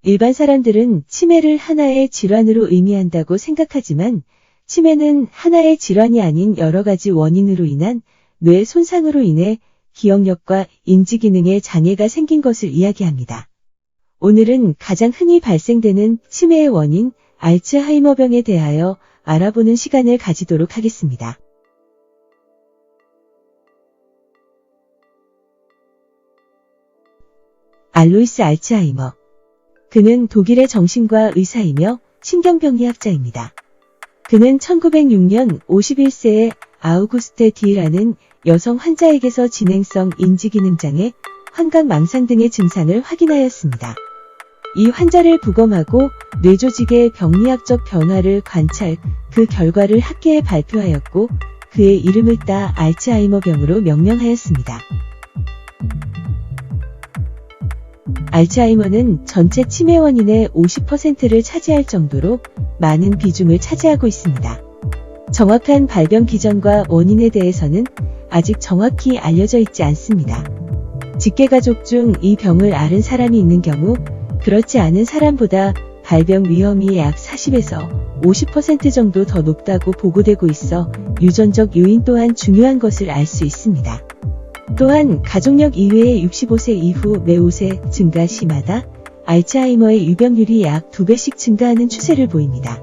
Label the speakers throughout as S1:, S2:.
S1: 일반 사람들은 치매를 하나의 질환으로 의미한다고 생각하지만 치매는 하나의 질환이 아닌 여러 가지 원인으로 인한 뇌 손상으로 인해 기억력과 인지기능에 장애가 생긴 것을 이야기합니다. 오늘은 가장 흔히 발생되는 치매의 원인, 알츠하이머병에 대하여 알아보는 시간을 가지도록 하겠습니다. 알로이스 알츠하이머. 그는 독일의 정신과 의사이며 신경병리학자입니다. 그는 1906년 51세의 아우구스테 D라는 여성 환자에게서 진행성 인지기능장애, 환각망상 등의 증상을 확인하였습니다. 이 환자를 부검하고 뇌조직의 병리학적 변화를 관찰, 그 결과를 학계에 발표하였고 그의 이름을 따 알츠하이머병으로 명명하였습니다. 알츠하이머는 전체 치매 원인의 50%를 차지할 정도로 많은 비중을 차지하고 있습니다. 정확한 발병 기전과 원인에 대해서는 아직 정확히 알려져 있지 않습니다. 직계가족 중 이 병을 앓은 사람이 있는 경우 그렇지 않은 사람보다 발병 위험이 약 40에서 50% 정도 더 높다고 보고되고 있어 유전적 요인 또한 중요한 것을 알 수 있습니다. 또한 가족력 이외의 65세 이후 매 5세 증가 시마다 알츠하이머의 유병률이 약 2배씩 증가하는 추세를 보입니다.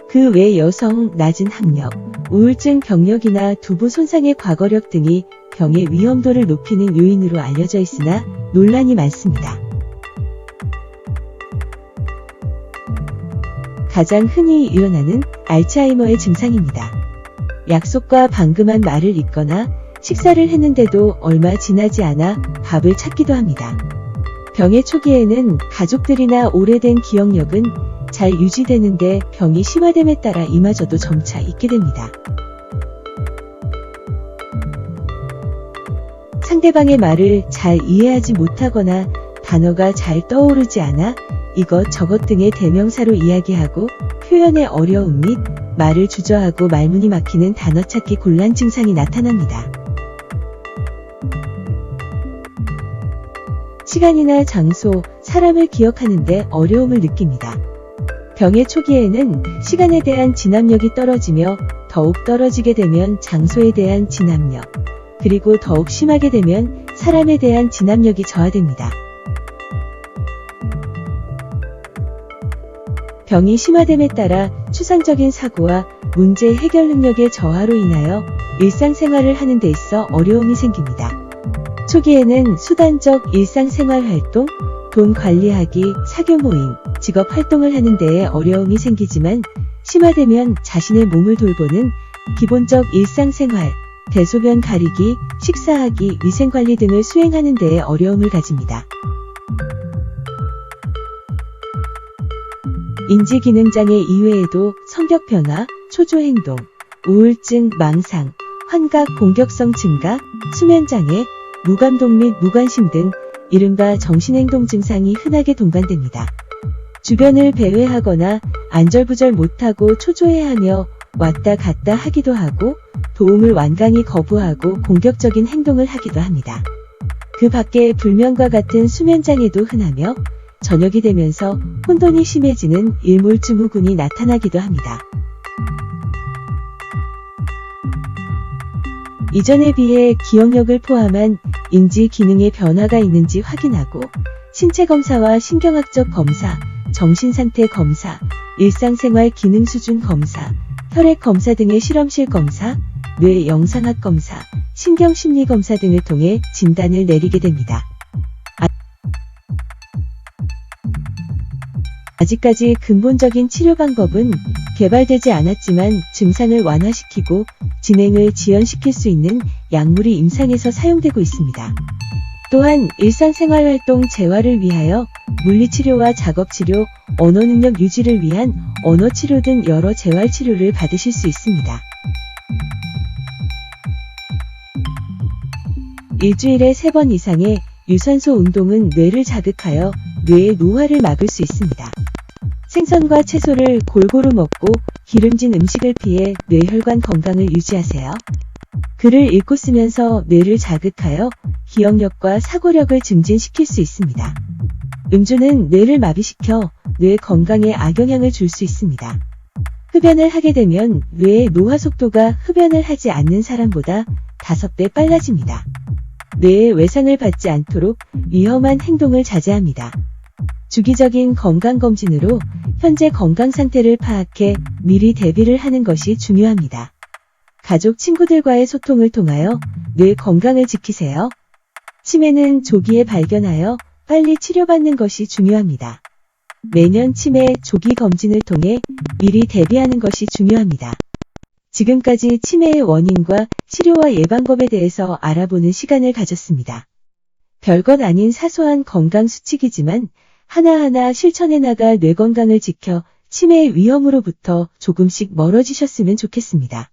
S1: 그 외 여성, 낮은 학력, 우울증 병력이나 두부 손상의 과거력 등이 병의 위험도를 높이는 요인으로 알려져 있으나 논란이 많습니다. 가장 흔히 일어나는 알츠하이머의 증상입니다. 약속과 방금한 말을 잊거나 식사를 했는데도 얼마 지나지 않아 밥을 찾기도 합니다. 병의 초기에는 가족들이나 오래된 기억력은 잘 유지되는데 병이 심화됨에 따라 이마저도 점차 잊게 됩니다. 상대방의 말을 잘 이해하지 못하거나 단어가 잘 떠오르지 않아 이것 저것 등의 대명사로 이야기하고 표현의 어려움 및 말을 주저하고 말문이 막히는 단어 찾기 곤란 증상이 나타납니다. 시간이나 장소, 사람을 기억하는데 어려움을 느낍니다. 병의 초기에는 시간에 대한 진압력이 떨어지며 더욱 떨어지게 되면 장소에 대한 진압력, 그리고 더욱 심하게 되면 사람에 대한 진압력이 저하됩니다. 병이 심화됨에 따라 추상적인 사고와 문제 해결 능력의 저하로 인하여 일상생활을 하는 데 있어 어려움이 생깁니다. 초기에는 수단적 일상생활 활동, 돈 관리하기, 사교 모임, 직업 활동을 하는 데에 어려움이 생기지만 심화되면 자신의 몸을 돌보는 기본적 일상생활, 대소변 가리기, 식사하기, 위생관리 등을 수행하는 데에 어려움을 가집니다. 인지기능장애 이외에도 성격 변화, 초조행동, 우울증, 망상, 환각, 공격성 증가, 수면장애, 무감동 및 무관심 등 이른바 정신행동 증상이 흔하게 동반됩니다. 주변을 배회하거나 안절부절 못하고 초조해하며 왔다 갔다 하기도 하고 도움을 완강히 거부하고 공격적인 행동을 하기도 합니다. 그 밖에 불면과 같은 수면장애도 흔하며 저녁이 되면서 혼돈이 심해지는 일몰증후군이 나타나기도 합니다. 이전에 비해 기억력을 포함한 인지 기능의 변화가 있는지 확인하고 신체 검사와 신경학적 검사, 정신상태 검사, 일상생활 기능 수준 검사, 혈액 검사 등의 실험실 검사, 뇌 영상학 검사, 신경심리 검사 등을 통해 진단을 내리게 됩니다. 아직까지 근본적인 치료 방법은 개발되지 않았지만 증상을 완화시키고 진행을 지연시킬 수 있는 약물이 임상에서 사용되고 있습니다. 또한 일상생활활동 재활을 위하여 물리치료와 작업치료, 언어능력 유지를 위한 언어치료 등 여러 재활치료를 받으실 수 있습니다. 일주일에 3번 이상의 유산소 운동은 뇌를 자극하여 뇌의 노화를 막을 수 있습니다. 생선과 채소를 골고루 먹고 기름진 음식을 피해 뇌혈관 건강을 유지하세요. 글을 읽고 쓰면서 뇌를 자극하여 기억력과 사고력을 증진시킬 수 있습니다. 음주는 뇌를 마비시켜 뇌 건강에 악영향을 줄 수 있습니다. 흡연을 하게 되면 뇌의 노화 속도가 흡연을 하지 않는 사람보다 5배 빨라집니다. 뇌의 외상을 받지 않도록 위험한 행동을 자제합니다. 주기적인 건강검진으로 현재 건강 상태를 파악해 미리 대비를 하는 것이 중요합니다. 가족, 친구들과의 소통을 통하여 뇌 건강을 지키세요. 치매는 조기에 발견하여 빨리 치료받는 것이 중요합니다. 매년 치매 조기 검진을 통해 미리 대비하는 것이 중요합니다. 지금까지 치매의 원인과 치료와 예방법에 대해서 알아보는 시간을 가졌습니다. 별것 아닌 사소한 건강 수칙이지만 하나하나 실천해 나가 뇌 건강을 지켜 치매의 위험으로부터 조금씩 멀어지셨으면 좋겠습니다.